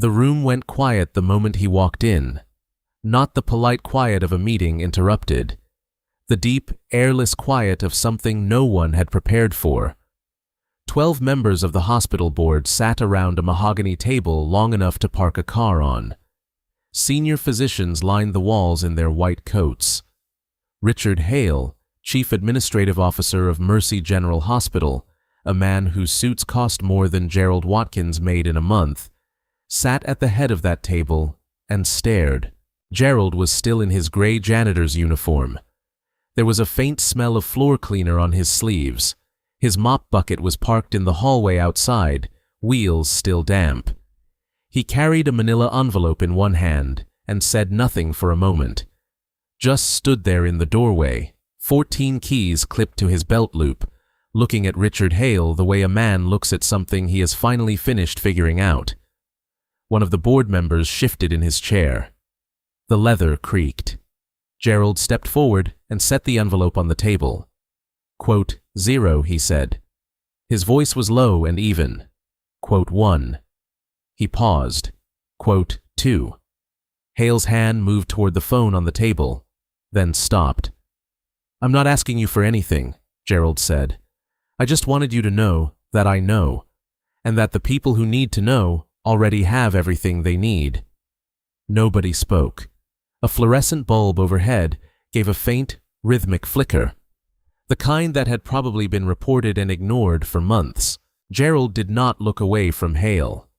The room went quiet the moment he walked in. Not the polite quiet of a meeting interrupted. The deep, airless quiet of something no one had prepared for. 12 members of the hospital board sat around a mahogany table long enough to park a car on. Senior physicians lined the walls in their white coats. Richard Hale, Chief Administrative Officer of Mercy General Hospital, a man whose suits cost more than Gerald Watkins made in a month, sat at the head of that table and stared. Gerald was still in his gray janitor's uniform. There was a faint smell of floor cleaner on his sleeves. His mop bucket was parked in the hallway outside, wheels still damp. He carried a manila envelope in one hand and said nothing for a moment. Just stood there in the doorway, 14 keys clipped to his belt loop, looking at Richard Hale the way a man looks at something he has finally finished figuring out. One of the board members shifted in his chair. The leather creaked. Gerald stepped forward and set the envelope on the table. Quote, 0, he said. His voice was low and even. Quote, 1. He paused. Quote, 2. Hale's hand moved toward the phone on the table, then stopped. I'm not asking you for anything, Gerald said. I just wanted you to know that I know, and that the people who need to know already have everything they need. Nobody spoke. A fluorescent bulb overhead gave a faint, rhythmic flicker, the kind that had probably been reported and ignored for months. Gerald did not look away from Hale.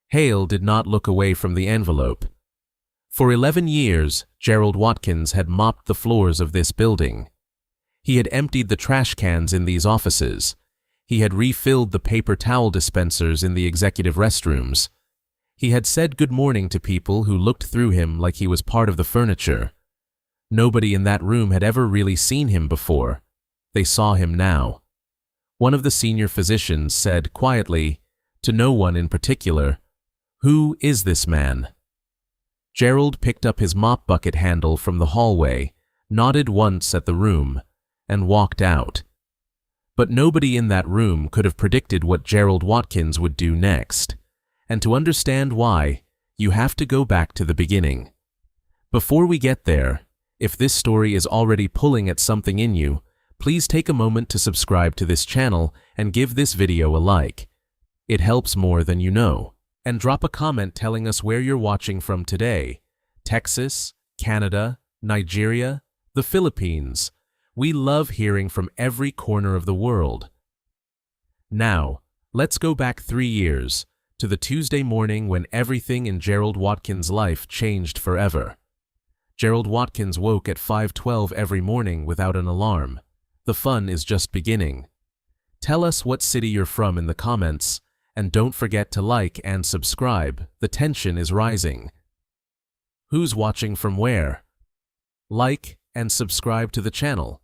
Hale did not look away from the envelope. For 11 years, Gerald Watkins had mopped the floors of this building. He had emptied the trash cans in these offices. He had refilled the paper towel dispensers in the executive restrooms. He had said good morning to people who looked through him like he was part of the furniture. Nobody in that room had ever really seen him before. They saw him now. One of the senior physicians said quietly, to no one in particular, "Who is this man?" Gerald picked up his mop bucket handle from the hallway, nodded once at the room, and walked out. But nobody in that room could have predicted what Gerald Watkins would do next. And to understand why, you have to go back to the beginning. Before we get there, if this story is already pulling at something in you, please take a moment to subscribe to this channel and give this video a like. It helps more than you know. And drop a comment telling us where you're watching from today. Texas, Canada, Nigeria, the Philippines. We love hearing from every corner of the world. Now, let's go back 3 years, to the Tuesday morning when everything in Gerald Watkins' life changed forever. Gerald Watkins woke at 5:12 every morning without an alarm. The fun is just beginning. Tell us what city you're from in the comments, and don't forget to like and subscribe. The tension is rising. Who's watching from where? Like and subscribe to the channel.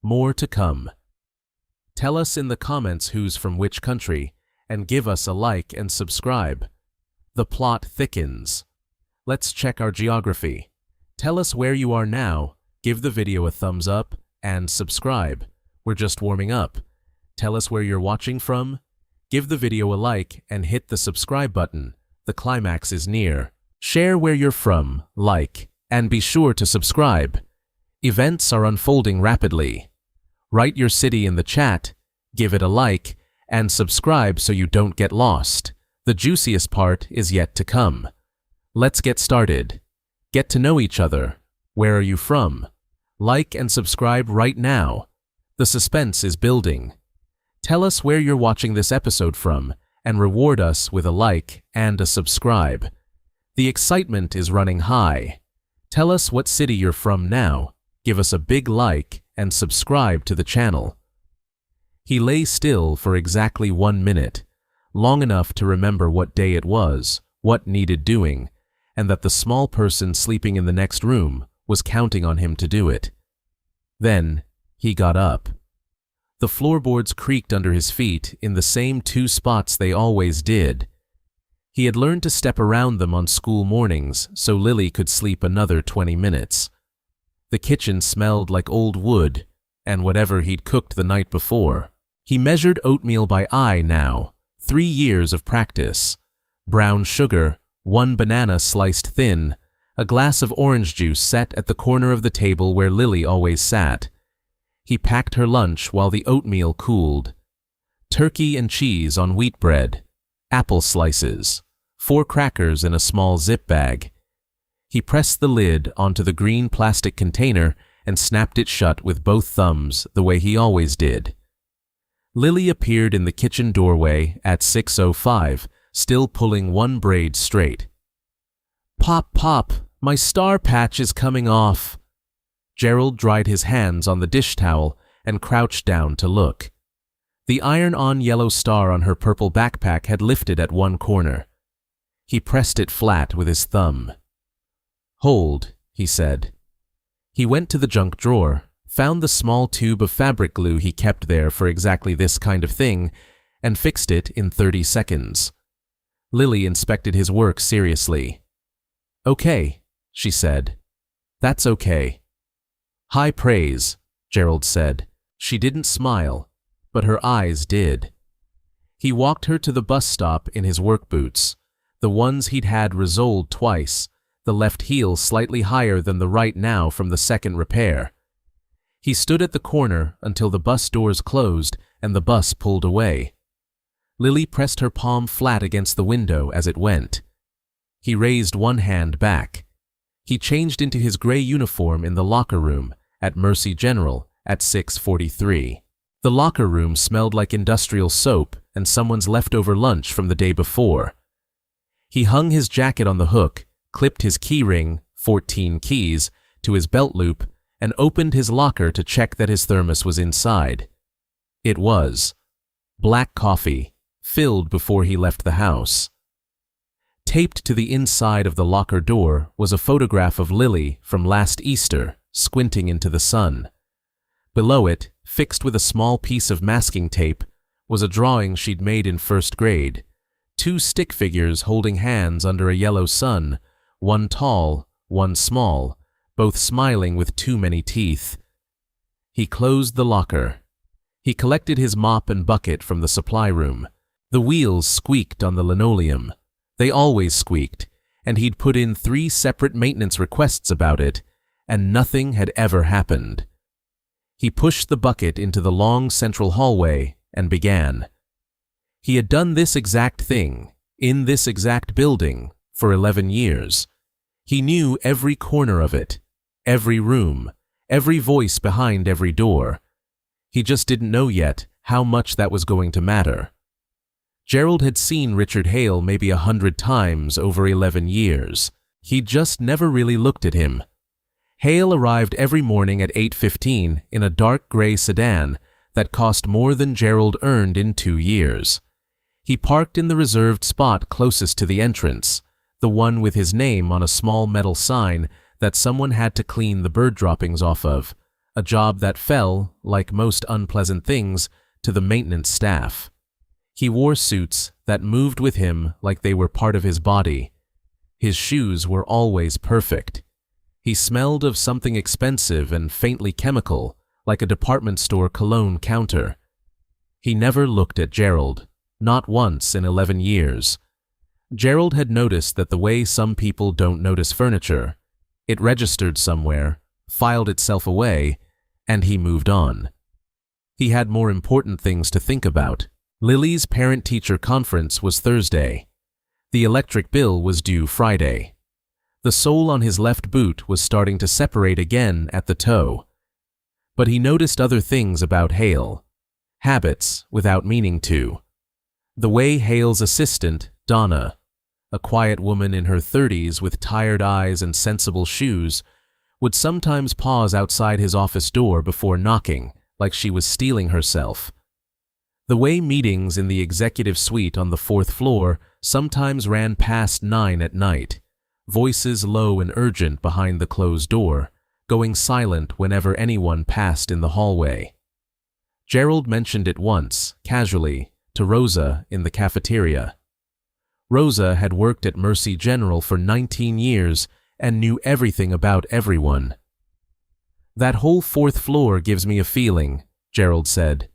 More to come. Tell us in the comments who's from which country, and give us a like and subscribe. The plot thickens. Let's check our geography. Tell us where you are now, give the video a thumbs up, and subscribe. We're just warming up. Tell us where you're watching from, give the video a like, and hit the subscribe button. The climax is near. Share where you're from, like, and be sure to subscribe. Events are unfolding rapidly. Write your city in the chat, give it a like, and subscribe so you don't get lost. The juiciest part is yet to come. Let's get started. Get to know each other. Where are you from? Like and subscribe right now. The suspense is building. Tell us where you're watching this episode from and reward us with a like and a subscribe. The excitement is running high. Tell us what city you're from now. Give us a big like and subscribe to the channel. He lay still for exactly 1 minute, long enough to remember what day it was, what needed doing, and that the small person sleeping in the next room was counting on him to do it. Then he got up. The floorboards creaked under his feet in the same 2 spots they always did. He had learned to step around them on school mornings so Lily could sleep another 20 minutes. The kitchen smelled like old wood and whatever he'd cooked the night before. He measured oatmeal by eye now, 3 years of practice. brown sugar, 1 banana sliced thin, a glass of orange juice set at the corner of the table where Lily always sat. He packed her lunch while the oatmeal cooled. Turkey and cheese on wheat bread, apple slices, 4 crackers in a small zip bag. He pressed the lid onto the green plastic container and snapped it shut with both thumbs the way he always did. Lily appeared in the kitchen doorway at 6:05, still pulling 1 braid straight. "Pop, Pop, my star patch is coming off." Gerald dried his hands on the dish towel and crouched down to look. The iron-on yellow star on her purple backpack had lifted at one corner. He pressed it flat with his thumb. "Hold," he said. He went to the junk drawer, found the small tube of fabric glue he kept there for exactly this kind of thing, and fixed it in 30 seconds. Lily inspected his work seriously. "Okay," she said. "That's okay." "High praise," Gerald said. She didn't smile, but her eyes did. He walked her to the bus stop in his work boots, the ones he'd had resoled twice, the left heel slightly higher than the right now from the second repair. He stood at the corner until the bus doors closed and the bus pulled away. Lily pressed her palm flat against the window as it went. He raised one hand back. He changed into his gray uniform in the locker room at Mercy General at 6:43. The locker room smelled like industrial soap and someone's leftover lunch from the day before. He hung his jacket on the hook, clipped his key ring, 14 keys, to his belt loop, and opened his locker to check that his thermos was inside. It was. Black coffee, filled before he left the house. Taped to the inside of the locker door was a photograph of Lily from last Easter, squinting into the sun. Below it, fixed with a small piece of masking tape, was a drawing she'd made in 1st grade. 2 stick figures holding hands under a yellow sun, one tall, one small, both smiling with too many teeth. He closed the locker. He collected his mop and bucket from the supply room. The wheels squeaked on the linoleum. They always squeaked, and he'd put in 3 separate maintenance requests about it, and nothing had ever happened. He pushed the bucket into the long central hallway and began. He had done this exact thing, in this exact building, for 11 years. He knew every corner of it, every room, every voice behind every door. He just didn't know yet how much that was going to matter. Gerald had seen Richard Hale maybe 100 times over 11 years. He'd just never really looked at him. Hale arrived every morning at 8:15 in a dark gray sedan that cost more than Gerald earned in 2 years. He parked in the reserved spot closest to the entrance, the one with his name on a small metal sign that someone had to clean the bird droppings off of, a job that fell, like most unpleasant things, to the maintenance staff. He wore suits that moved with him like they were part of his body. His shoes were always perfect. He smelled of something expensive and faintly chemical, like a department store cologne counter. He never looked at Gerald, not once in 11 years. Gerald had noticed that the way some people don't notice furniture, it registered somewhere, filed itself away, and he moved on. He had more important things to think about. Lily's parent-teacher conference was Thursday. The electric bill was due Friday. The sole on his left boot was starting to separate again at the toe. But he noticed other things about Hale. Habits without meaning to. The way Hale's assistant, Donna, a quiet woman in her 30s with tired eyes and sensible shoes, would sometimes pause outside his office door before knocking, like she was steeling herself. The way meetings in the executive suite on the 4th floor sometimes ran past 9 at night, voices low and urgent behind the closed door, going silent whenever anyone passed in the hallway. Gerald mentioned it once, casually, to Rosa in the cafeteria. Rosa had worked at Mercy General for 19 years and knew everything about everyone. "That whole 4th floor gives me a feeling," Gerald said.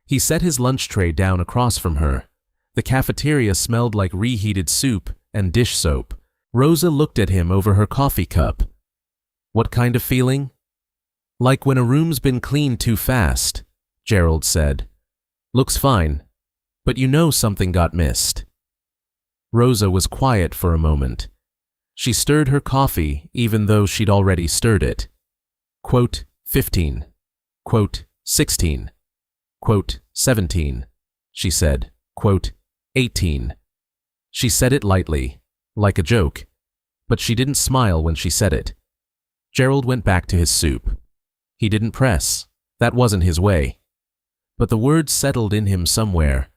He set his lunch tray down across from her. The cafeteria smelled like reheated soup and dish soap. Rosa looked at him over her coffee cup. What kind of feeling? Like when a room's been cleaned too fast, Gerald said. Looks fine, but you know something got missed. Rosa was quiet for a moment. She stirred her coffee even though she'd already stirred it. Quote, 15. Quote, 16. Quote, 17. She said. Quote, 18. She said it lightly, like a joke, but she didn't smile when she said it. Gerald went back to his soup. He didn't press. That wasn't his way. But the words settled in him somewhere,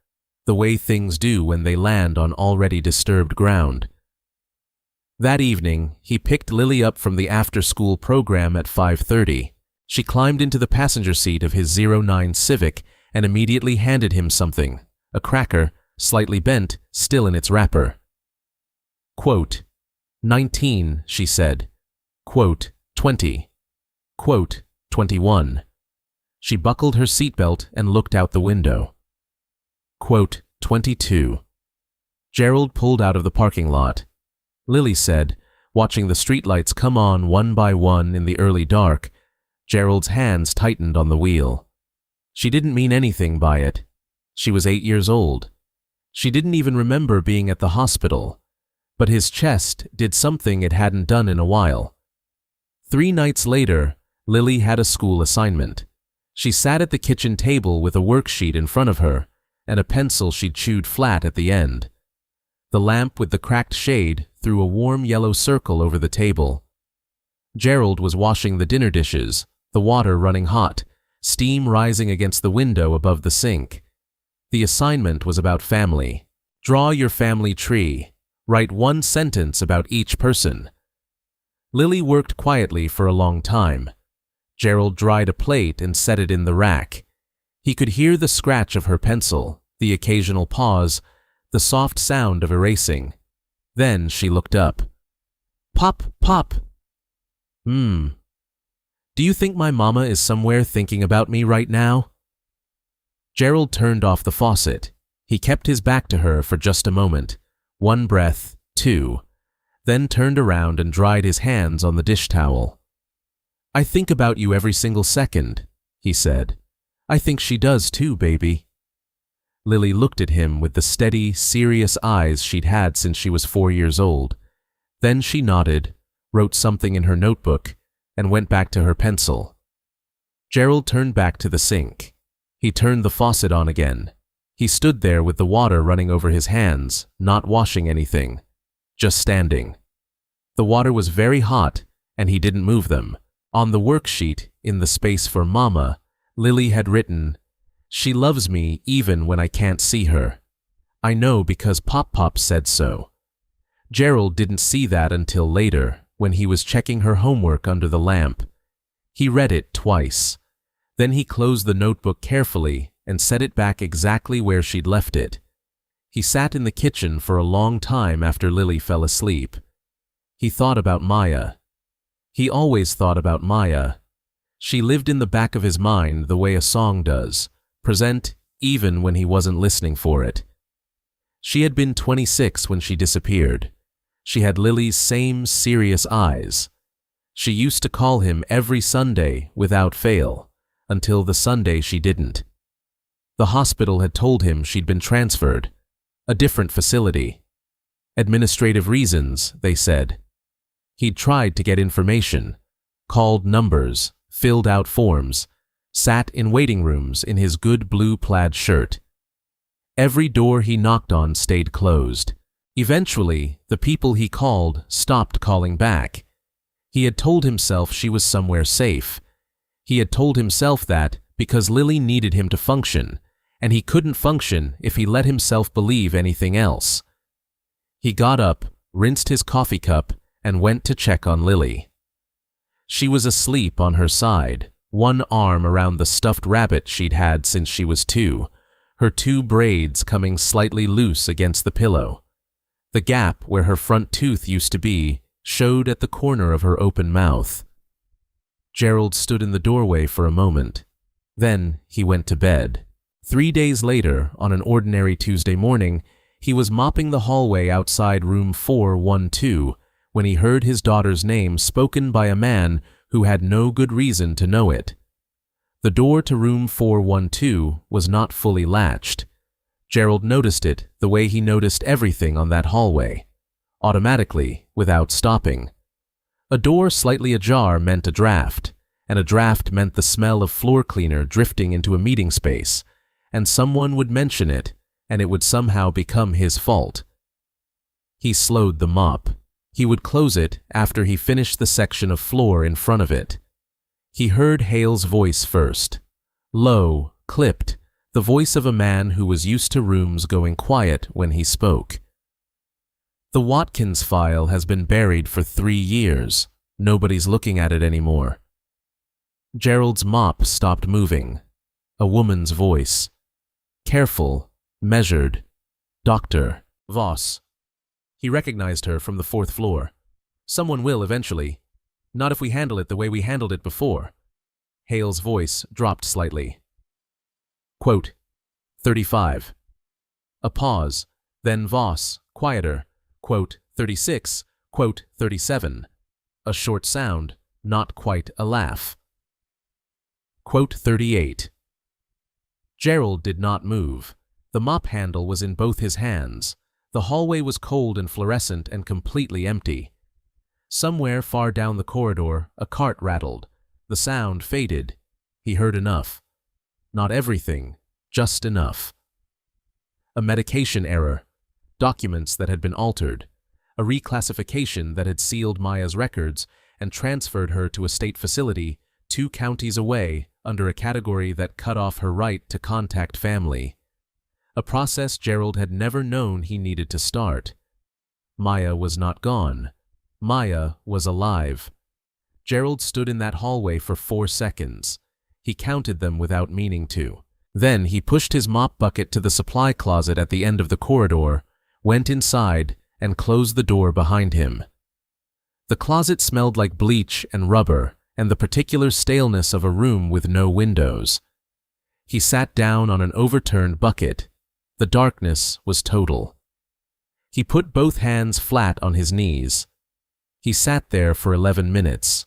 the way things do when they land on already disturbed ground. That evening, he picked Lily up from the after-school program at 5:30. She climbed into the passenger seat of his 09 Civic and immediately handed him something, a cracker, slightly bent, still in its wrapper. Quote, 19, she said. Quote, 20. Quote, 21. She buckled her seatbelt and looked out the window. Quote, 22. Gerald pulled out of the parking lot. Lily said, watching the streetlights come on one by one in the early dark. Gerald's hands tightened on the wheel. She didn't mean anything by it. She was 8 years old. She didn't even remember being at the hospital, but his chest did something it hadn't done in a while. 3 nights later, Lily had a school assignment. She sat at the kitchen table with a worksheet in front of her and a pencil she'd chewed flat at the end. The lamp with the cracked shade threw a warm yellow circle over the table. Gerald was washing the dinner dishes, the water running hot, steam rising against the window above the sink. The assignment was about family. Draw your family tree. Write 1 sentence about each person. Lily worked quietly for a long time. Gerald dried a plate and set it in the rack. He could hear the scratch of her pencil, the occasional pause, the soft sound of erasing. Then she looked up. Pop, pop. Do you think my mama is somewhere thinking about me right now? Gerald turned off the faucet. He kept his back to her for just a moment. 1 breath, 2, then turned around and dried his hands on the dish towel. I think about you every single second, he said. I think she does too, baby. Lily looked at him with the steady, serious eyes she'd had since she was 4 years old. Then she nodded, wrote something in her notebook, and went back to her pencil. Gerald turned back to the sink. He turned the faucet on again. He stood there with the water running over his hands, not washing anything, just standing. The water was very hot, and he didn't move them. On the worksheet, in the space for Mama, Lily had written, "She loves me even when I can't see her. I know because Pop-Pop said so." Gerald didn't see that until later, when he was checking her homework under the lamp. He read it twice. Then he closed the notebook carefully and set it back exactly where she'd left it. He sat in the kitchen for a long time after Lily fell asleep. He thought about Maya. He always thought about Maya. She lived in the back of his mind the way a song does, present even when he wasn't listening for it. She had been 26 when she disappeared. She had Lily's same serious eyes. She used to call him every Sunday without fail, until the Sunday she didn't. The hospital had told him she'd been transferred, a different facility. Administrative reasons, they said. He'd tried to get information, called numbers, filled out forms, sat in waiting rooms in his good blue plaid shirt. Every door he knocked on stayed closed. Eventually, the people he called stopped calling back. He had told himself she was somewhere safe. He had told himself that because Lily needed him to function, and he couldn't function if he let himself believe anything else. He got up, rinsed his coffee cup, and went to check on Lily. She was asleep on her side, one arm around the stuffed rabbit she'd had since she was 2, her 2 braids coming slightly loose against the pillow. The gap where her front tooth used to be showed at the corner of her open mouth. Gerald stood in the doorway for a moment. Then he went to bed. 3 days later, on an ordinary Tuesday morning, he was mopping the hallway outside room 412 when he heard his daughter's name spoken by a man who had no good reason to know it. The door to room 412 was not fully latched. Gerald noticed it the way he noticed everything on that hallway, automatically, without stopping. A door slightly ajar meant a draft, and a draft meant the smell of floor cleaner drifting into a meeting space, and someone would mention it, and it would somehow become his fault. He slowed the mop. He would close it after he finished the section of floor in front of it. He heard Hale's voice first. Low, clipped, the voice of a man who was used to rooms going quiet when he spoke. The Watkins file has been buried for 3 years. Nobody's looking at it anymore. Gerald's mop stopped moving. A woman's voice. Careful, measured. Dr. Voss. He recognized her from the 4th floor. Someone will eventually. Not if we handle it the way we handled it before. Hale's voice dropped slightly. Quote, 35. A pause, then Voss, quieter. Quote, 36. Quote, 37. A short sound, not quite a laugh. Quote, 38. Gerald did not move. The mop handle was in both his hands. The hallway was cold and fluorescent and completely empty. Somewhere far down the corridor, a cart rattled. The sound faded. He heard enough. Not everything, just enough. A medication error. Documents that had been altered. A reclassification that had sealed Maya's records and transferred her to a state facility 2 counties away under a category that cut off her right to contact family. A process Gerald had never known he needed to start. Maya was not gone. Maya was alive. Gerald stood in that hallway for 4 seconds. He counted them without meaning to. Then he pushed his mop bucket to the supply closet at the end of the corridor, went inside, and closed the door behind him. The closet smelled like bleach and rubber and the particular staleness of a room with no windows. He sat down on an overturned bucket. The darkness was total. He put both hands flat on his knees. He sat there for 11 minutes.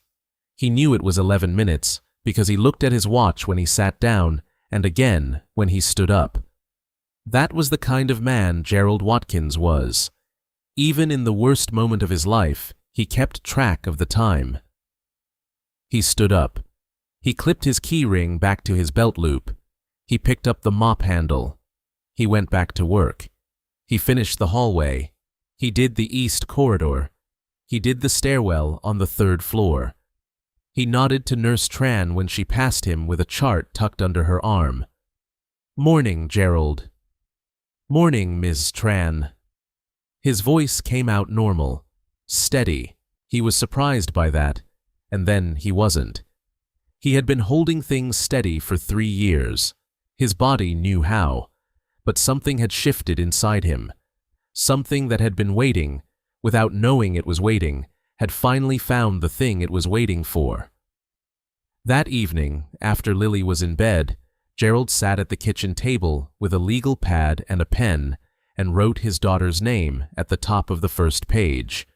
He knew it was 11 minutes because he looked at his watch when he sat down and again when he stood up. That was the kind of man Gerald Watkins was. Even in the worst moment of his life, he kept track of the time. He stood up. He clipped his key ring back to his belt loop. He picked up the mop handle. He went back to work. He finished the hallway. He did the east corridor. He did the stairwell on the 3rd floor. He nodded to Nurse Tran when she passed him with a chart tucked under her arm. "Morning, Gerald." "Morning, Ms. Tran." His voice came out normal, steady. He was surprised by that, and then he wasn't. He had been holding things steady for 3 years. His body knew how, but something had shifted inside him. Something that had been waiting, without knowing it was waiting, had finally found the thing it was waiting for. That evening, after Lily was in bed, Gerald sat at the kitchen table with a legal pad and a pen and wrote his daughter's name at the top of the first page.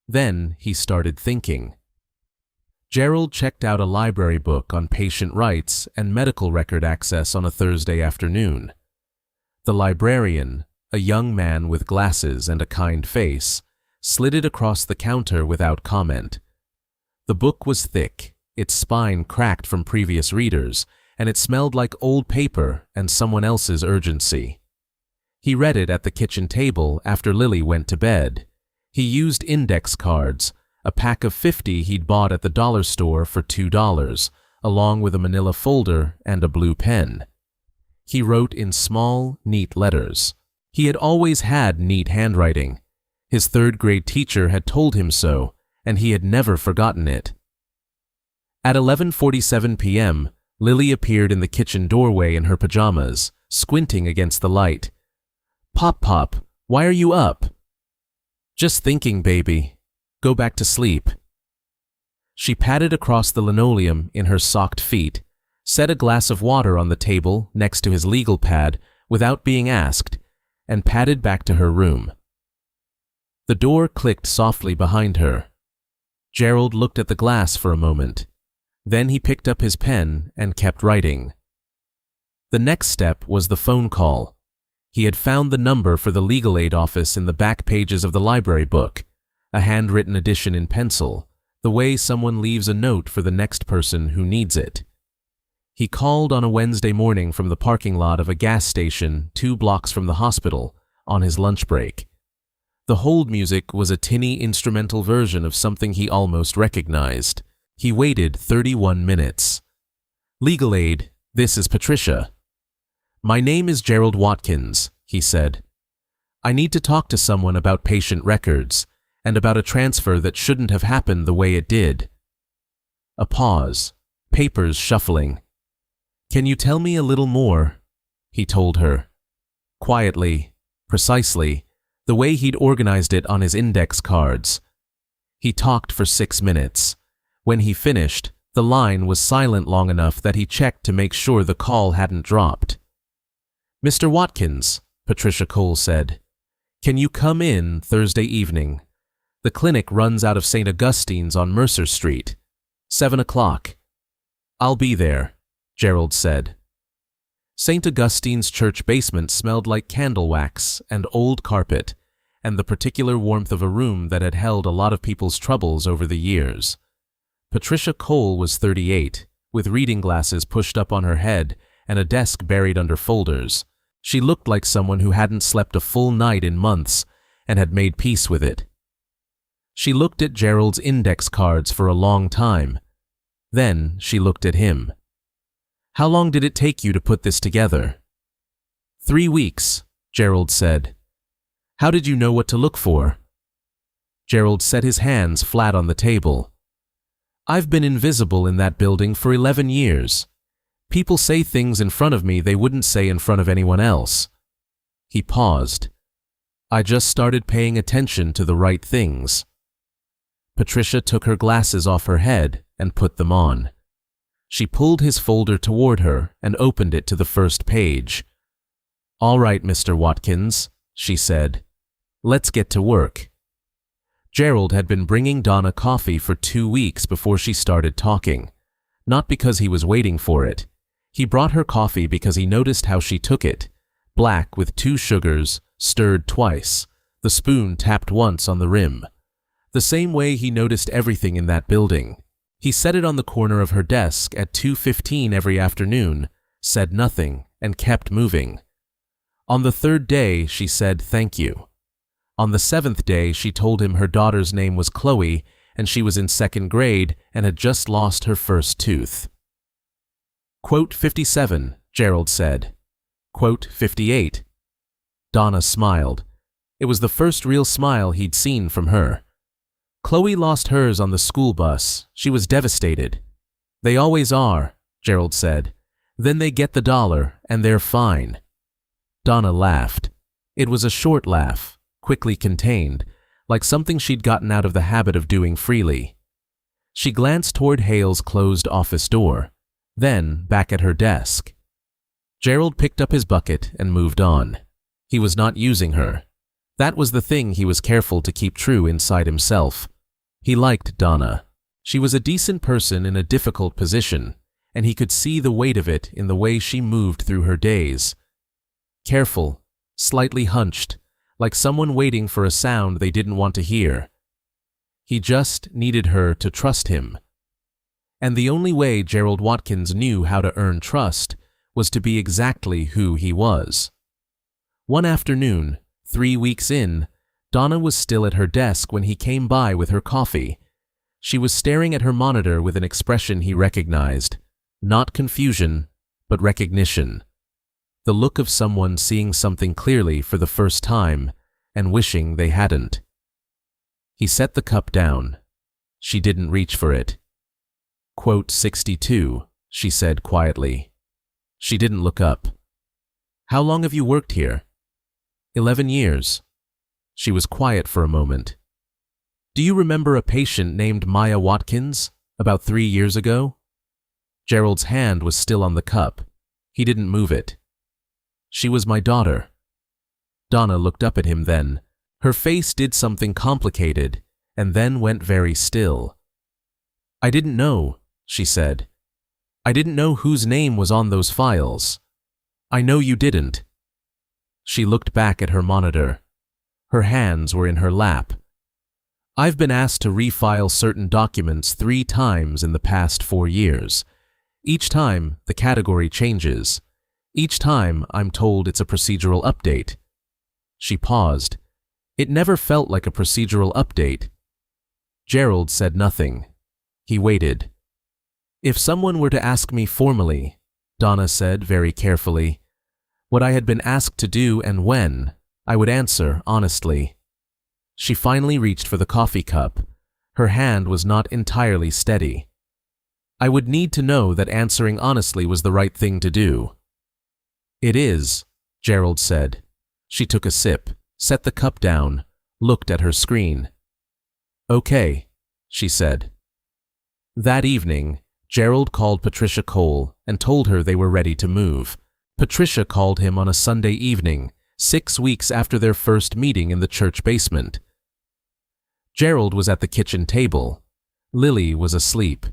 Then he started thinking. Gerald checked out a library book on patient rights and medical record access on a Thursday afternoon. The librarian, a young man with glasses and a kind face, slid it across the counter without comment. The book was thick, its spine cracked from previous readers, and it smelled like old paper and someone else's urgency. He read it at the kitchen table after Lily went to bed. He used index cards, a pack of 50 he'd bought at the dollar store for $2, along with a manila folder and a blue pen. He wrote in small, neat letters. He had always had neat handwriting. His 3rd-grade teacher had told him so, and he had never forgotten it. At 11:47 p.m., Lily appeared in the kitchen doorway in her pajamas, squinting against the light. "Pop, why are you up?" "Just thinking, baby. Go back to sleep." She padded across the linoleum in her socked feet, set a glass of water on the table next to his legal pad without being asked, and padded back to her room. The door clicked softly behind her. Gerald looked at the glass for a moment. Then he picked up his pen and kept writing. The next step was the phone call. He had found the number for the legal aid office in the back pages of the library book, a handwritten edition in pencil, the way someone leaves a note for the next person who needs it. He called on a Wednesday morning from the parking lot of a gas station 2 blocks from the hospital on his lunch break. The hold music was a tinny instrumental version of something he almost recognized. He waited 31 minutes. "Legal aid, this is Patricia." "My name is Gerald Watkins," he said. "I need to talk to someone about patient records and about a transfer that shouldn't have happened the way it did." A pause, papers shuffling. "Can you tell me a little more?" he told her. Quietly, precisely, the way he'd organized it on his index cards. He talked for 6 minutes. When he finished, the line was silent long enough that he checked to make sure the call hadn't dropped. "Mr. Watkins," Patricia Cole said, "can you come in Thursday evening? The clinic runs out of St. Augustine's on Mercer Street. 7 o'clock. "I'll be there," Gerald said. St. Augustine's church basement smelled like candle wax and old carpet, and the particular warmth of a room that had held a lot of people's troubles over the years. Patricia Cole was 38, with reading glasses pushed up on her head and a desk buried under folders. She looked like someone who hadn't slept a full night in months and had made peace with it. She looked at Gerald's index cards for a long time. Then she looked at him. "How long did it take you to put this together?" 3 weeks, Gerald said. "How did you know what to look for?" Gerald set his hands flat on the table. "I've been invisible in that building for 11 years. People say things in front of me they wouldn't say in front of anyone else." He paused. "I just started paying attention to the right things." Patricia took her glasses off her head and put them on. She pulled his folder toward her and opened it to the first page. "All right, Mr. Watkins," she said. "Let's get to work." Gerald had been bringing Donna coffee for 2 weeks before she started talking, not because he was waiting for it. He brought her coffee because he noticed how she took it, black with 2 sugars, stirred twice, the spoon tapped once on the rim. The same way he noticed everything in that building. He set it on the corner of her desk at 2:15 every afternoon, said nothing, and kept moving. On the 3rd day, she said thank you. On the 7th day, she told him her daughter's name was Chloe, and she was in 2nd grade and had just lost her first tooth. Quote 57, Gerald said. Quote 58. Donna smiled. It was the first real smile he'd seen from her. Chloe lost hers on the school bus. She was devastated. "They always are," Gerald said. "Then they get the dollar, and they're fine." Donna laughed. It was a short laugh, quickly contained, like something she'd gotten out of the habit of doing freely. She glanced toward Hale's closed office door, then back at her desk. Gerald picked up his bucket and moved on. He was not using her. That was the thing he was careful to keep true inside himself. He liked Donna. She was a decent person in a difficult position, and he could see the weight of it in the way she moved through her days. Careful, slightly hunched, like someone waiting for a sound they didn't want to hear. He just needed her to trust him. And the only way Gerald Watkins knew how to earn trust was to be exactly who he was. One afternoon, 3 weeks in, Donna was still at her desk when he came by with her coffee. She was staring at her monitor with an expression he recognized. Not confusion, but recognition. The look of someone seeing something clearly for the first time and wishing they hadn't. He set the cup down. She didn't reach for it. Quote 62, she said quietly. She didn't look up. How long have you worked here? 11 years. She was quiet for a moment. Do you remember a patient named Maya Watkins, about 3 years ago? Gerald's hand was still on the cup. He didn't move it. "She was my daughter." Donna looked up at him then. Her face did something complicated, and then went very still. "I didn't know," she said. "I didn't know whose name was on those files. I know you didn't." She looked back at her monitor. Her hands were in her lap. "I've been asked to refile certain documents 3 times in the past 4 years. Each time, the category changes. Each time, I'm told it's a procedural update." She paused. It never felt like a procedural update. Gerald said nothing. He waited. "If someone were to ask me formally," Donna said very carefully, "what I had been asked to do and when, I would answer honestly." She finally reached for the coffee cup. Her hand was not entirely steady. "I would need to know that answering honestly was the right thing to do." "It is," Gerald said. She took a sip, set the cup down, looked at her screen. "Okay," she said. That evening, Gerald called Patricia Cole and told her they were ready to move. Patricia called him on a Sunday evening, 6 weeks after their first meeting in the church basement. Gerald was at the kitchen table. Lily was asleep.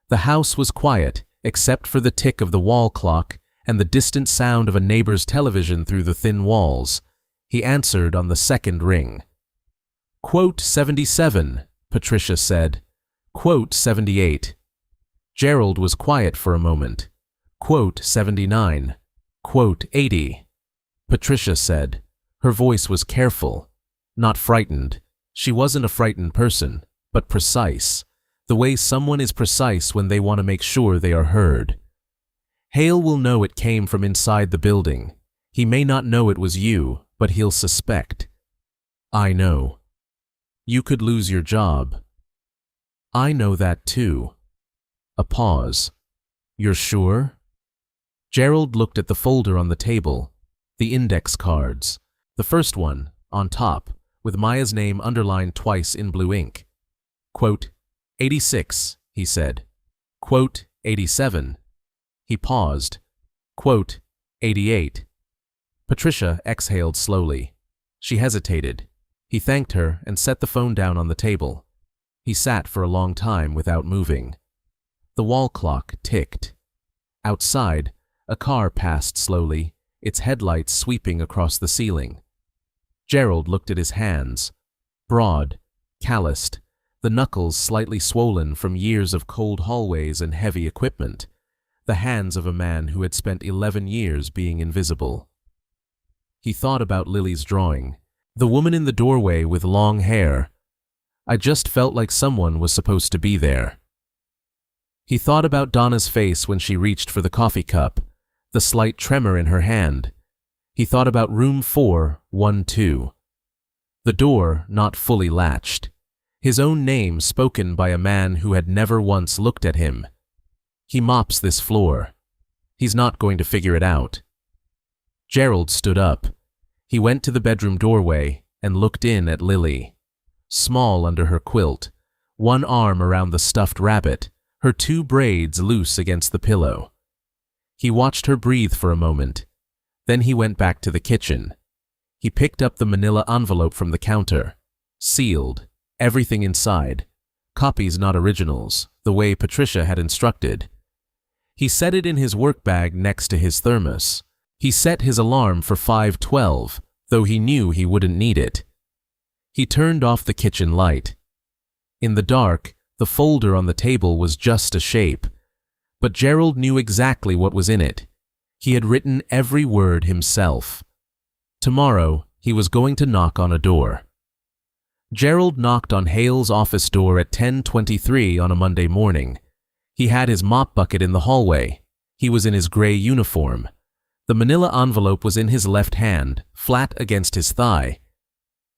The house was quiet, except for the tick of the wall clock and the distant sound of a neighbor's television through the thin walls. He answered on the second ring. "Quote 77, Patricia said. Quote 78. Gerald was quiet for a moment. Quote 79. Quote 80. Patricia said. Her voice was careful, not frightened. She wasn't a frightened person, but precise. The way someone is precise when they want to make sure they are heard. "Hale will know it came from inside the building. He may not know it was you, but he'll suspect. I know. You could lose your job. I know that too." A pause. "You're sure?" Gerald looked at the folder on the table, the index cards. The first one, on top, with Maya's name underlined twice in blue ink. Quote, 86, he said. Quote, 87. He paused. Quote, 88. Patricia exhaled slowly. She hesitated. He thanked her and set the phone down on the table. He sat for a long time without moving. The wall clock ticked. Outside, a car passed slowly, its headlights sweeping across the ceiling. Gerald looked at his hands. Broad, calloused, the knuckles slightly swollen from years of cold hallways and heavy equipment. The hands of a man who had spent 11 years being invisible. He thought about Lily's drawing. The woman in the doorway with long hair. I just felt like someone was supposed to be there. He thought about Donna's face when she reached for the coffee cup, the slight tremor in her hand. He thought about room 412. The door not fully latched. His own name spoken by a man who had never once looked at him. He mops this floor. He's not going to figure it out. Gerald stood up. He went to the bedroom doorway and looked in at Lily. Small under her quilt, one arm around the stuffed rabbit, her 2 braids loose against the pillow. He watched her breathe for a moment. Then he went back to the kitchen. He picked up the manila envelope from the counter. Sealed, everything inside. Copies not originals, the way Patricia had instructed. He set it in his work bag next to his thermos. He set his alarm for 5:12, though he knew he wouldn't need it. He turned off the kitchen light. In the dark, the folder on the table was just a shape, but Gerald knew exactly what was in it. He had written every word himself. Tomorrow, he was going to knock on a door. Gerald knocked on Hale's office door at 10:23 on a Monday morning. He had his mop bucket in the hallway. He was in his gray uniform. The manila envelope was in his left hand, flat against his thigh.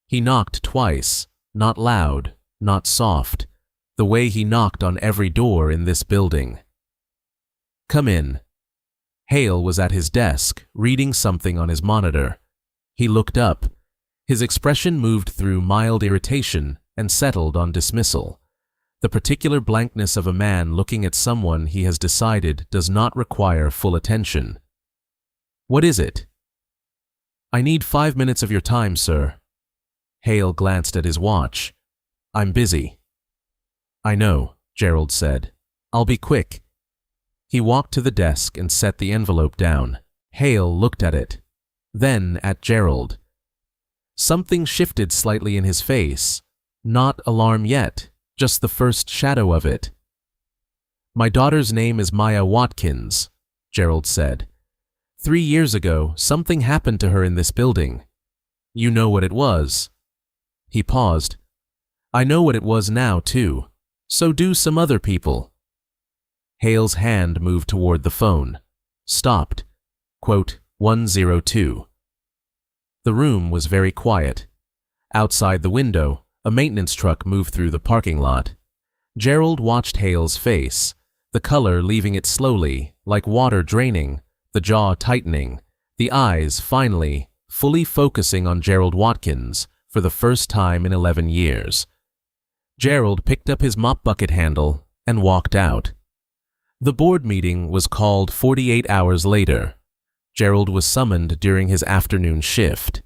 He knocked twice, not loud, not soft, the way he knocked on every door in this building. "Come in." Hale was at his desk, reading something on his monitor. He looked up. His expression moved through mild irritation and settled on dismissal. The particular blankness of a man looking at someone he has decided does not require full attention. "What is it?" "I need 5 minutes of your time, sir." Hale glanced at his watch. "I'm busy." "I know," Gerald said. "I'll be quick." He walked to the desk and set the envelope down. Hale looked at it, then at Gerald. Something shifted slightly in his face. Not alarm yet, just the first shadow of it. "My daughter's name is Maya Watkins," Gerald said. 3 years ago, something happened to her in this building. You know what it was." He paused. "I know what it was now, too. So do some other people." Hale's hand moved toward the phone. Stopped. Quote, 102. The room was very quiet. Outside the window, a maintenance truck moved through the parking lot. Gerald watched Hale's face, the color leaving it slowly, like water draining, the jaw tightening, the eyes finally, fully focusing on Gerald Watkins for the first time in 11 years. Gerald picked up his mop bucket handle and walked out. The board meeting was called 48 hours later. Gerald was summoned during his afternoon shift.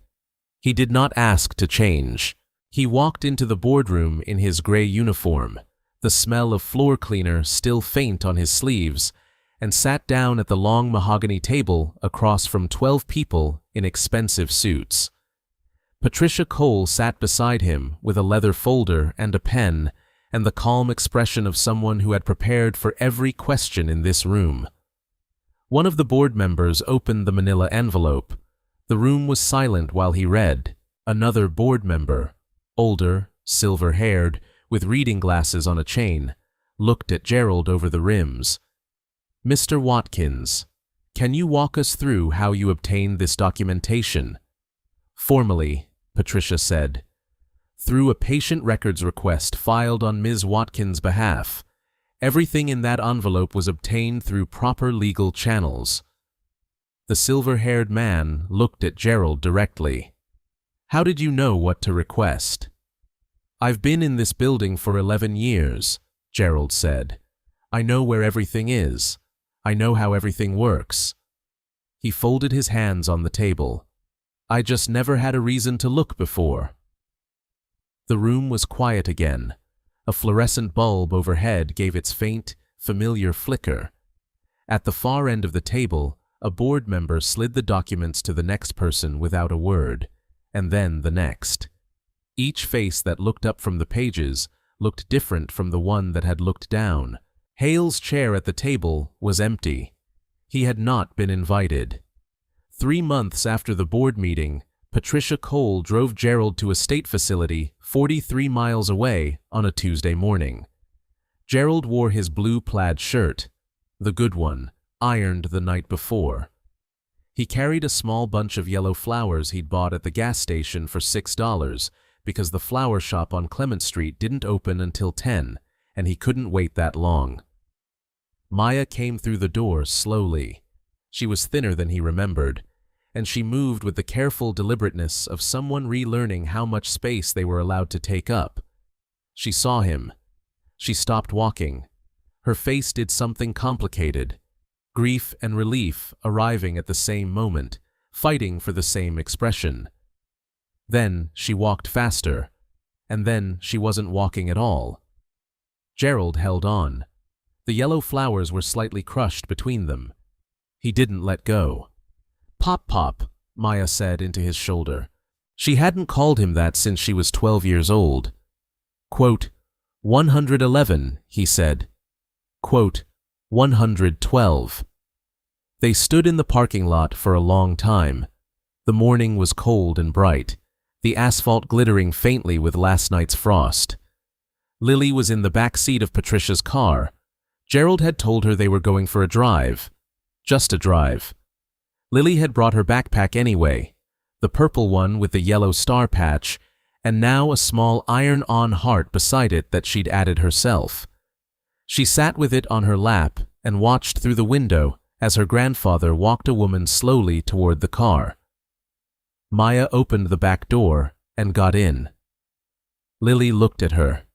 He did not ask to change. He walked into the boardroom in his gray uniform, the smell of floor cleaner still faint on his sleeves, and sat down at the long mahogany table across from 12 people in expensive suits. Patricia Cole sat beside him with a leather folder and a pen and the calm expression of someone who had prepared for every question in this room. One of the board members opened the manila envelope. The room was silent while he read. Another board member, older, silver-haired, with reading glasses on a chain, looked at Gerald over the rims. "Mr. Watkins, can you walk us through how you obtained this documentation?" "Formally," Patricia said, "through a patient records request filed on Ms. Watkins' behalf. Everything in that envelope was obtained through proper legal channels." The silver-haired man looked at Gerald directly. "How did you know what to request?" "I've been in this building for 11 years, Gerald said. "I know where everything is. I know how everything works." He folded his hands on the table. "I just never had a reason to look before." The room was quiet again. A fluorescent bulb overhead gave its faint, familiar flicker. At the far end of the table, a board member slid the documents to the next person without a word, and then the next. Each face that looked up from the pages looked different from the one that had looked down. Hale's chair at the table was empty. He had not been invited. 3 months after the board meeting, Patricia Cole drove Gerald to a state facility 43 miles away on a Tuesday morning. Gerald wore his blue plaid shirt, the good one, ironed the night before. He carried a small bunch of yellow flowers he'd bought at the gas station for $6 because the flower shop on Clement Street didn't open until 10, and he couldn't wait that long. Maya came through the door slowly. She was thinner than he remembered, and she moved with the careful deliberateness of someone relearning how much space they were allowed to take up. She saw him. She stopped walking. Her face did something complicated. Grief and relief arriving at the same moment, fighting for the same expression. Then she walked faster, and then she wasn't walking at all. Gerald held on. The yellow flowers were slightly crushed between them. He didn't let go. "Pop, Pop," Maya said into his shoulder. She hadn't called him that since she was 12 years old. Quote, 111, he said. Quote, 112. They stood in the parking lot for a long time. The morning was cold and bright, the asphalt glittering faintly with last night's frost. Lily was in the back seat of Patricia's car. Gerald had told her they were going for a drive. Just a drive. Lily had brought her backpack anyway, the purple one with the yellow star patch, and now a small iron-on heart beside it that she'd added herself. She sat with it on her lap and watched through the window as her grandfather walked a woman slowly toward the car. Maya opened the back door and got in. Lily looked at her.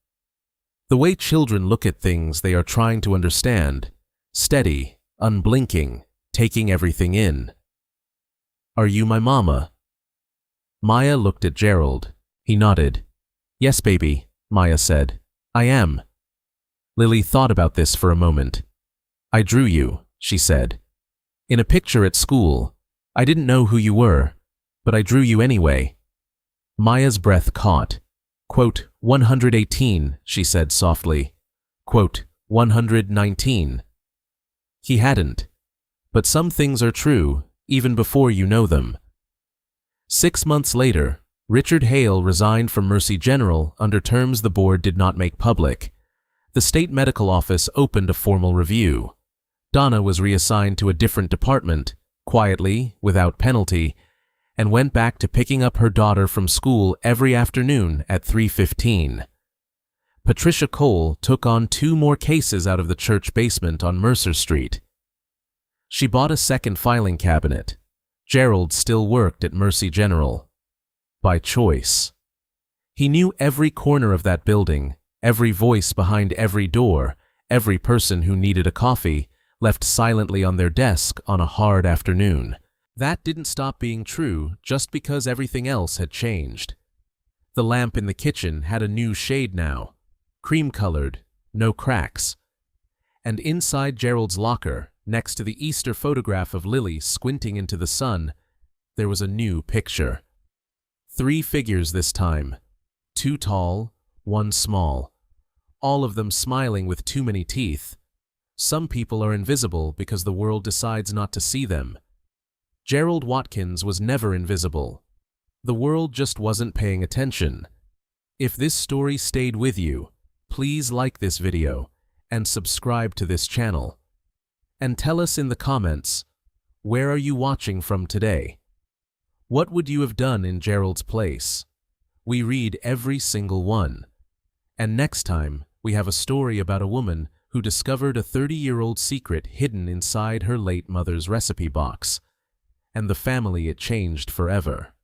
The The way children look at things they are trying to understand, steady, unblinking, taking everything in. "Are you my mama?" Maya looked at Gerald. He nodded. "Yes, baby," Maya said. "I am." Lily thought about this for a moment. "I drew you," she said. "In a picture at school. I didn't know who you were, but I drew you anyway." Maya's breath caught. Quote, 118, she said softly. Quote, 119. He hadn't. But some things are true, even before you know them. 6 months later, Richard Hale resigned from Mercy General under terms the board did not make public. The state medical office opened a formal review. Donna was reassigned to a different department, quietly, without penalty, and went back to picking up her daughter from school every afternoon at 3:15. Patricia Cole took on 2 more cases out of the church basement on Mercer Street. She bought a second filing cabinet. Gerald still worked at Mercy General. By choice. He knew every corner of that building, every voice behind every door, every person who needed a coffee, left silently on their desk on a hard afternoon. That didn't stop being true just because everything else had changed. The lamp in the kitchen had a new shade now, cream-colored, no cracks. And inside Gerald's locker, next to the Easter photograph of Lily squinting into the sun, there was a new picture. 3 figures this time, 2 tall, 1 small, all of them smiling with too many teeth. Some people are invisible because the world decides not to see them. Gerald Watkins was never invisible. The world just wasn't paying attention. If this story stayed with you, please like this video and subscribe to this channel. And tell us in the comments, where are you watching from today? What would you have done in Gerald's place? We read every single one. And next time, we have a story about a woman who discovered a 30-year-old secret hidden inside her late mother's recipe box, and the family it changed forever.